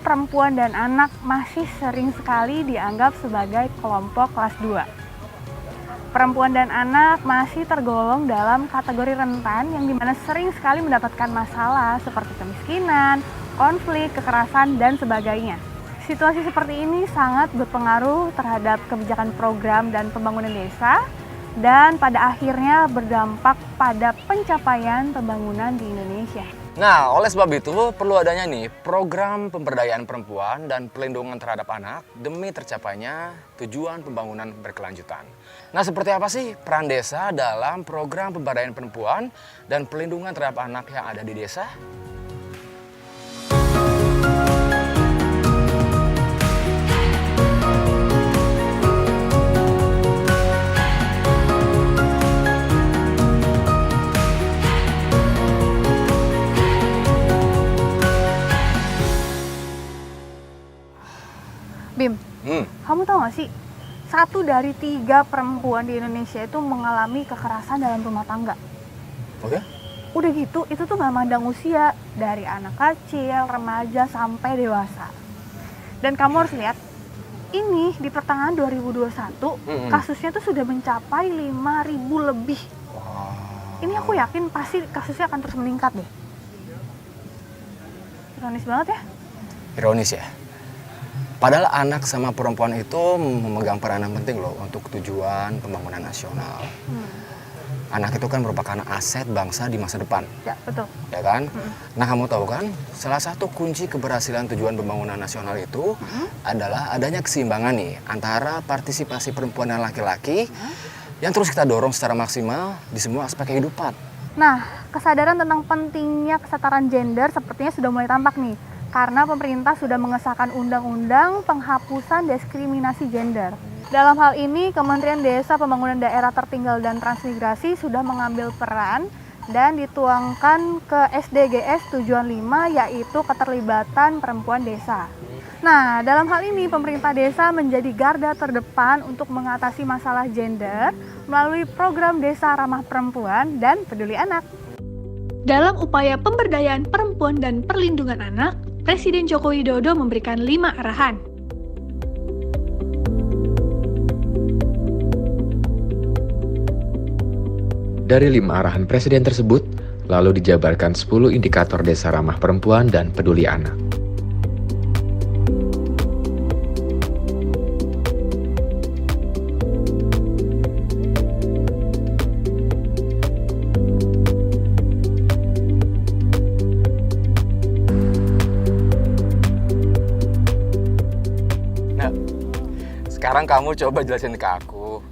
perempuan dan anak masih sering sekali dianggap sebagai kelompok kelas 2. Perempuan dan anak masih tergolong dalam kategori rentan yang dimana sering sekali mendapatkan masalah seperti kemiskinan, konflik, kekerasan, dan sebagainya. Situasi seperti ini sangat berpengaruh terhadap kebijakan program dan pembangunan desa dan pada akhirnya berdampak pada pencapaian pembangunan di Indonesia. Nah, oleh sebab itu perlu adanya nih program pemberdayaan perempuan dan pelindungan terhadap anak demi tercapainya tujuan pembangunan berkelanjutan. Nah, seperti apa sih peran desa dalam program pemberdayaan perempuan dan pelindungan terhadap anak yang ada di desa? Bim, kamu tahu gak sih, 1 dari 3 perempuan di Indonesia itu mengalami kekerasan dalam rumah tangga. Oke. Udah gitu, itu tuh gak mandang usia, dari anak kecil, remaja, sampai dewasa. Dan kamu harus lihat, ini di pertengahan 2021, kasusnya tuh sudah mencapai 5.000 lebih. Wow. Ini aku yakin pasti kasusnya akan terus meningkat deh. Ironis banget ya? Ironis ya? Padahal anak sama perempuan itu memegang peranan penting loh untuk tujuan pembangunan nasional. Anak itu kan merupakan aset bangsa di masa depan. Ya, betul. Ya kan? Nah, kamu tahu kan, salah satu kunci keberhasilan tujuan pembangunan nasional itu adalah adanya keseimbangan nih antara partisipasi perempuan dan laki-laki yang terus kita dorong secara maksimal di semua aspek kehidupan. Nah, kesadaran tentang pentingnya kesetaraan gender sepertinya sudah mulai tampak nih. Karena pemerintah sudah mengesahkan undang-undang penghapusan diskriminasi gender. Dalam hal ini, Kementerian Desa Pembangunan Daerah Tertinggal dan Transmigrasi sudah mengambil peran dan dituangkan ke SDGs tujuan 5, yaitu keterlibatan perempuan desa. Nah, dalam hal ini pemerintah desa menjadi garda terdepan untuk mengatasi masalah gender melalui program Desa Ramah Perempuan dan Peduli Anak. Dalam upaya pemberdayaan perempuan dan perlindungan anak, Presiden Joko Widodo memberikan 5 arahan. Dari 5 arahan Presiden tersebut, lalu dijabarkan 10 indikator desa ramah perempuan dan peduli anak. Sekarang kamu coba jelasin ke aku,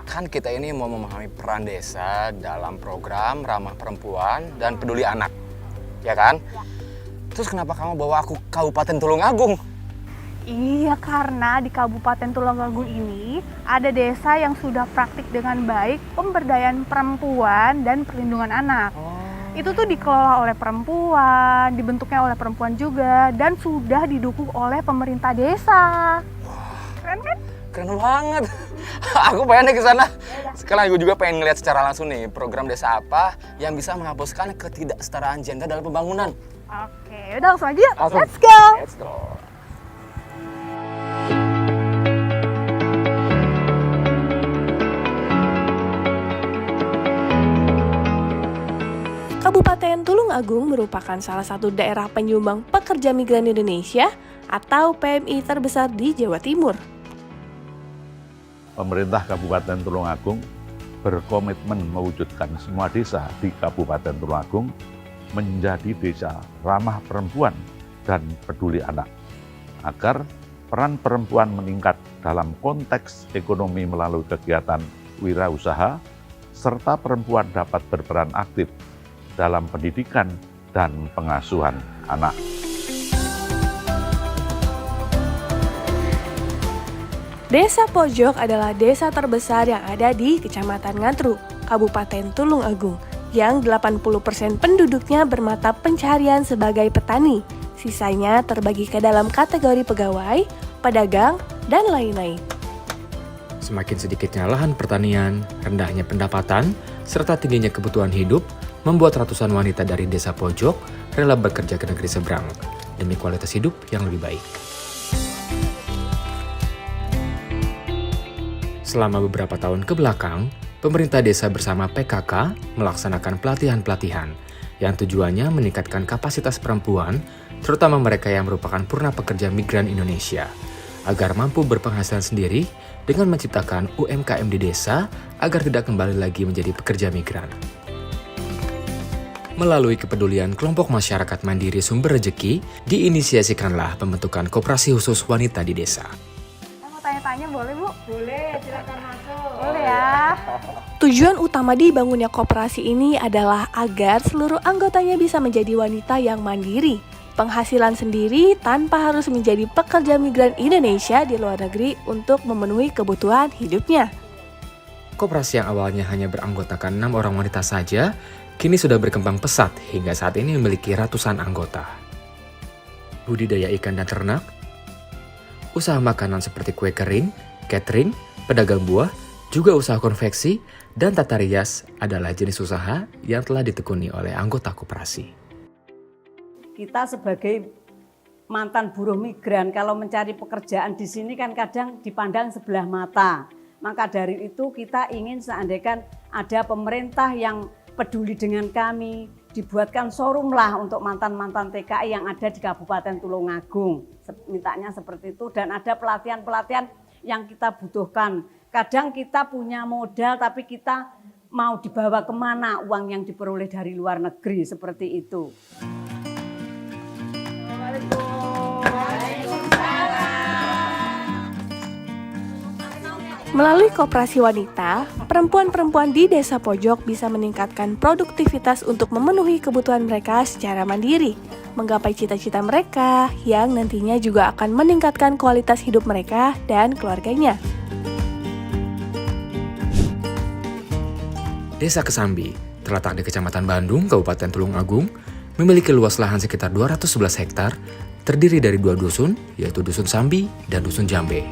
kan kita ini mau memahami peran desa dalam program ramah perempuan dan peduli anak, ya kan? Ya. Terus kenapa kamu bawa aku ke Kabupaten Tulungagung? Iya, karena di Kabupaten Tulungagung ini ada desa yang sudah praktik dengan baik pemberdayaan perempuan dan perlindungan anak. Itu tuh dikelola oleh perempuan, dibentuknya oleh perempuan juga, dan sudah didukung oleh pemerintah desa. Keren kan? Keren banget. Aku pengen ke sana. Sekarang aku juga pengen ngeliat secara langsung nih program desa apa yang bisa menghapuskan ketidaksetaraan gender dalam pembangunan. Oke, udah langsung aja yuk. Langsung. Let's go. Let's go. Kabupaten Tulungagung merupakan salah satu daerah penyumbang pekerja migran Indonesia atau PMI terbesar di Jawa Timur. Pemerintah Kabupaten Tulungagung berkomitmen mewujudkan semua desa di Kabupaten Tulungagung menjadi desa ramah perempuan dan peduli anak, agar peran perempuan meningkat dalam konteks ekonomi melalui kegiatan wirausaha, serta perempuan dapat berperan aktif dalam pendidikan dan pengasuhan anak. Desa Pojok adalah desa terbesar yang ada di Kecamatan Ngatru, Kabupaten Tulungagung, yang 80% penduduknya bermata pencaharian sebagai petani. Sisanya terbagi ke dalam kategori pegawai, pedagang, dan lain-lain. Semakin sedikitnya lahan pertanian, rendahnya pendapatan, serta tingginya kebutuhan hidup, membuat ratusan wanita dari desa Pojok rela bekerja ke negeri seberang. demi kualitas hidup yang lebih baik. Selama beberapa tahun ke belakang, pemerintah desa bersama PKK melaksanakan pelatihan-pelatihan yang tujuannya meningkatkan kapasitas perempuan, terutama mereka yang merupakan purna pekerja migran Indonesia, agar mampu berpenghasilan sendiri dengan menciptakan UMKM di desa agar tidak kembali lagi menjadi pekerja migran. Melalui kepedulian kelompok masyarakat mandiri sumber rejeki, diinisiasikanlah pembentukan koperasi khusus wanita di desa. Tanya-tanya boleh, Bu? Boleh, silakan masuk. Boleh ya. Tujuan utama dibangunnya koperasi ini adalah agar seluruh anggotanya bisa menjadi wanita yang mandiri, penghasilan sendiri tanpa harus menjadi pekerja migran Indonesia di luar negeri untuk memenuhi kebutuhan hidupnya. Koperasi yang awalnya hanya beranggotakan 6 orang wanita saja, kini sudah berkembang pesat hingga saat ini memiliki ratusan anggota. Budidaya ikan dan ternak, usaha makanan seperti kue kering, catering, pedagang buah, juga usaha konveksi, dan tata rias adalah jenis usaha yang telah ditekuni oleh anggota koperasi. Kita sebagai mantan buruh migran, kalau mencari pekerjaan di sini kan kadang dipandang sebelah mata. Maka dari itu kita ingin seandainya ada pemerintah yang peduli dengan kami, dibuatkan showroom lah untuk mantan-mantan TKI yang ada di Kabupaten Tulungagung. Mintanya seperti itu, dan ada pelatihan-pelatihan yang kita butuhkan. Kadang kita punya modal tapi kita mau dibawa kemana uang yang diperoleh dari luar negeri, seperti itu. Melalui koperasi wanita, perempuan-perempuan di desa pojok bisa meningkatkan produktivitas untuk memenuhi kebutuhan mereka secara mandiri, menggapai cita-cita mereka yang nantinya juga akan meningkatkan kualitas hidup mereka dan keluarganya. Desa Kesambi, terletak di Kecamatan Bandung, Kabupaten Tulungagung, memiliki luas lahan sekitar 211 hektar, terdiri dari 2 dusun, yaitu Dusun Sambi dan Dusun Jambe.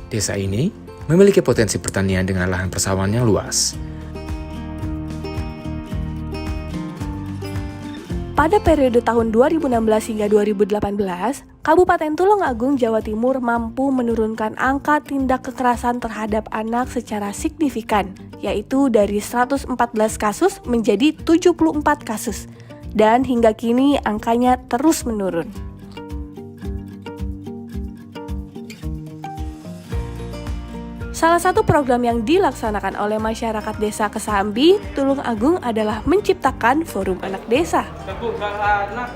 Desa ini memiliki potensi pertanian dengan lahan persawahan yang luas. Pada periode tahun 2016 hingga 2018, Kabupaten Tulungagung, Jawa Timur mampu menurunkan angka tindak kekerasan terhadap anak secara signifikan, yaitu dari 114 kasus menjadi 74 kasus, dan hingga kini angkanya terus menurun. Salah satu program yang dilaksanakan oleh masyarakat desa Kesambi, Tulungagung adalah menciptakan Forum Anak Desa. Tumbuh anak,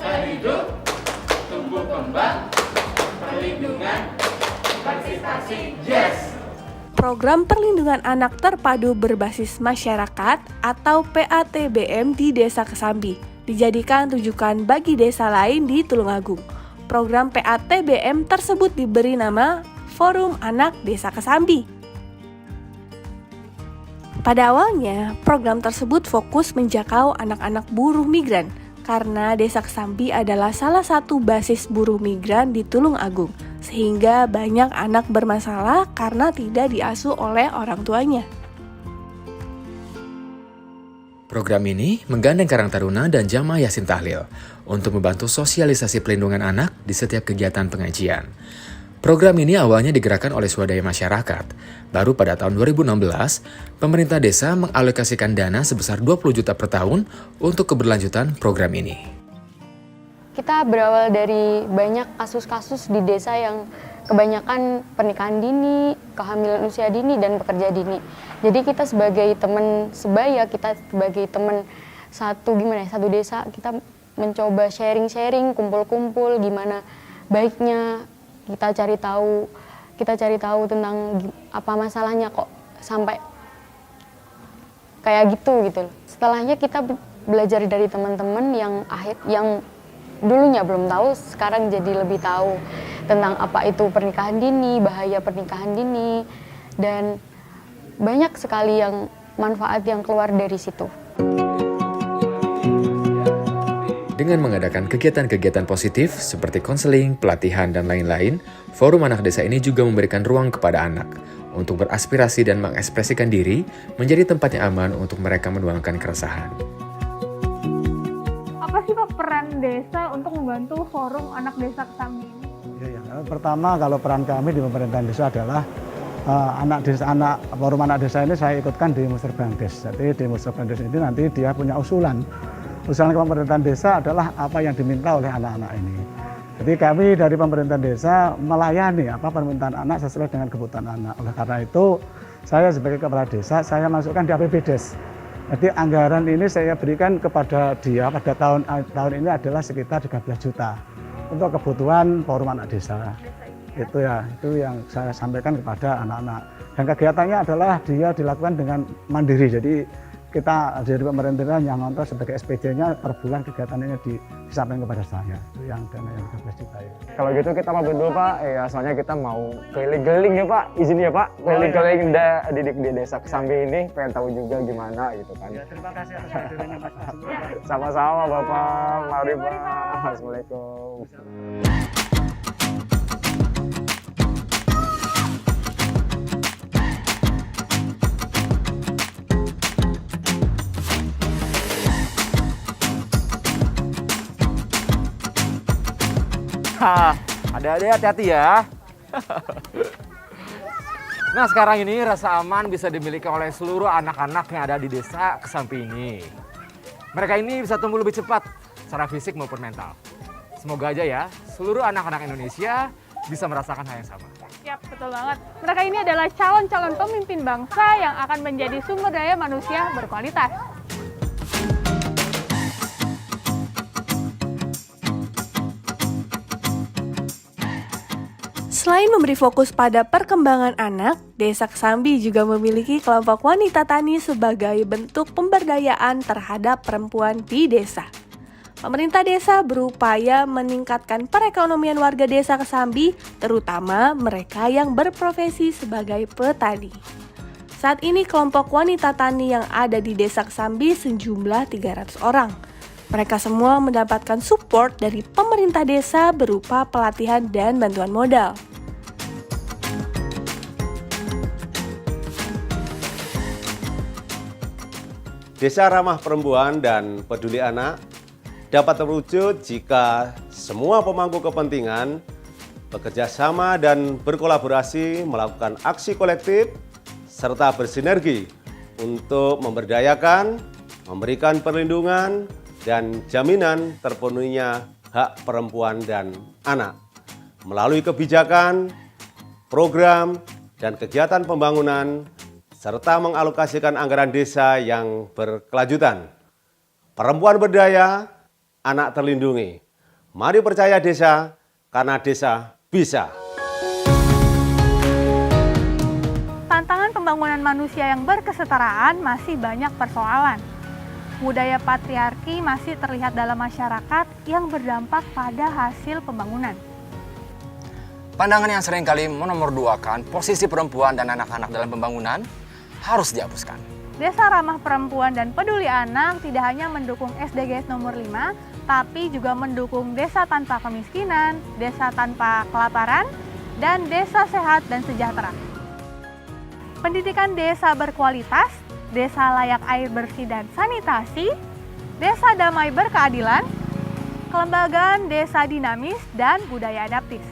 hidup, tumbuh kembang, perlindungan, partisipasi, yes! Program Perlindungan Anak Terpadu Berbasis Masyarakat atau PATBM di Desa Kesambi dijadikan rujukan bagi desa lain di Tulungagung. Program PATBM tersebut diberi nama Forum Anak Desa Kesambi. Pada awalnya, program tersebut fokus menjangkau anak-anak buruh migran karena Desa Kesambi adalah salah satu basis buruh migran di Tulungagung, sehingga banyak anak bermasalah karena tidak diasuh oleh orang tuanya. Program ini menggandeng Karang Taruna dan Jamaah Yasin Tahlil untuk membantu sosialisasi pelindungan anak di setiap kegiatan pengajian. Program ini awalnya digerakkan oleh swadaya masyarakat. Baru pada tahun 2016, pemerintah desa mengalokasikan dana sebesar 20 juta per tahun untuk keberlanjutan program ini. Kita berawal dari banyak kasus-kasus di desa yang kebanyakan pernikahan dini, kehamilan usia dini, dan pekerja dini. Jadi kita sebagai teman sebaya, kita sebagai teman satu desa, kita mencoba sharing-sharing, kumpul-kumpul gimana baiknya. Kita cari tahu tentang apa masalahnya kok sampai kayak gitu loh. Setelahnya kita belajar dari teman-teman yang dulunya belum tahu, sekarang jadi lebih tahu tentang apa itu pernikahan dini, bahaya pernikahan dini, dan banyak sekali yang manfaat yang keluar dari situ. Dengan mengadakan kegiatan-kegiatan positif seperti konseling, pelatihan, dan lain-lain, Forum Anak Desa ini juga memberikan ruang kepada anak untuk beraspirasi dan mengekspresikan diri menjadi tempat yang aman untuk mereka menuangkan keresahan. peran desa untuk membantu forum anak desa Kesambi ini? Ya, pertama kalau peran kami di pemerintahan desa adalah forum anak desa ini saya ikutkan di Musrebangdes. Jadi di Musrebangdes ini nanti dia punya usulan. Usulan pemerintahan desa adalah apa yang diminta oleh anak-anak ini. Jadi kami dari pemerintahan desa melayani permintaan anak sesuai dengan kebutuhan anak. Oleh karena itu saya sebagai kepala desa saya masukkan di APBDes. Jadi anggaran ini saya berikan kepada dia pada tahun ini adalah sekitar 13 juta untuk kebutuhan forum anak desa. Itu yang saya sampaikan kepada anak-anak. Dan kegiatannya adalah dia dilakukan dengan mandiri. Jadi kita dari pemerintahan yang ngontrol sebagai SPJ-nya per bulan kegiatan ini disampaikan kepada saya. Itu yang dana yang 13 juta ya. Kalau gitu kita pamit dulu Pak, ya soalnya kita mau keliling-keliling ya Pak, izin ya Pak, keliling-keliling di desa Kesambi ini, pengen tahu juga gimana gitu kan. Ya, terima kasih atas kehadirannya Mas. Sama-sama Bapak, mari Pak, Assalamualaikum. Adik-adik hati-hati ya. Nah sekarang ini rasa aman bisa dimiliki oleh seluruh anak-anak yang ada di desa Kesambi ini. Mereka ini bisa tumbuh lebih cepat secara fisik maupun mental. Semoga aja ya seluruh anak-anak Indonesia bisa merasakan hal yang sama. Siap, betul banget. Mereka ini adalah calon-calon pemimpin bangsa yang akan menjadi sumber daya manusia berkualitas. Selain memberi fokus pada perkembangan anak, Desa Kesambi juga memiliki kelompok wanita tani sebagai bentuk pemberdayaan terhadap perempuan di desa. Pemerintah desa berupaya meningkatkan perekonomian warga desa Kesambi, terutama mereka yang berprofesi sebagai petani. Saat ini kelompok wanita tani yang ada di desa Kesambi sejumlah 300 orang. Mereka semua mendapatkan support dari pemerintah desa berupa pelatihan dan bantuan modal. Desa ramah perempuan dan peduli anak dapat terwujud jika semua pemangku kepentingan bekerja sama dan berkolaborasi melakukan aksi kolektif serta bersinergi untuk memberdayakan, memberikan perlindungan, dan jaminan terpenuhinya hak perempuan dan anak melalui kebijakan, program, dan kegiatan pembangunan serta mengalokasikan anggaran desa yang berkelanjutan. Perempuan berdaya, anak terlindungi. Mari percaya desa, karena desa bisa. Tantangan pembangunan manusia yang berkesetaraan masih banyak persoalan. Budaya patriarki masih terlihat dalam masyarakat yang berdampak pada hasil pembangunan. Pandangan yang seringkali menomorduakan posisi perempuan dan anak-anak dalam pembangunan harus dihapuskan. Desa ramah perempuan dan peduli anak tidak hanya mendukung SDGs nomor 5, tapi juga mendukung desa tanpa kemiskinan, desa tanpa kelaparan, dan desa sehat dan sejahtera. Pendidikan desa berkualitas, desa layak air bersih dan sanitasi, desa damai berkeadilan, kelembagaan desa dinamis, dan budaya adaptif.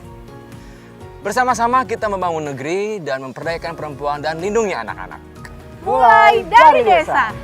Bersama-sama kita membangun negeri dan memperdayakan perempuan dan lindungi anak-anak. Mulai dari desa.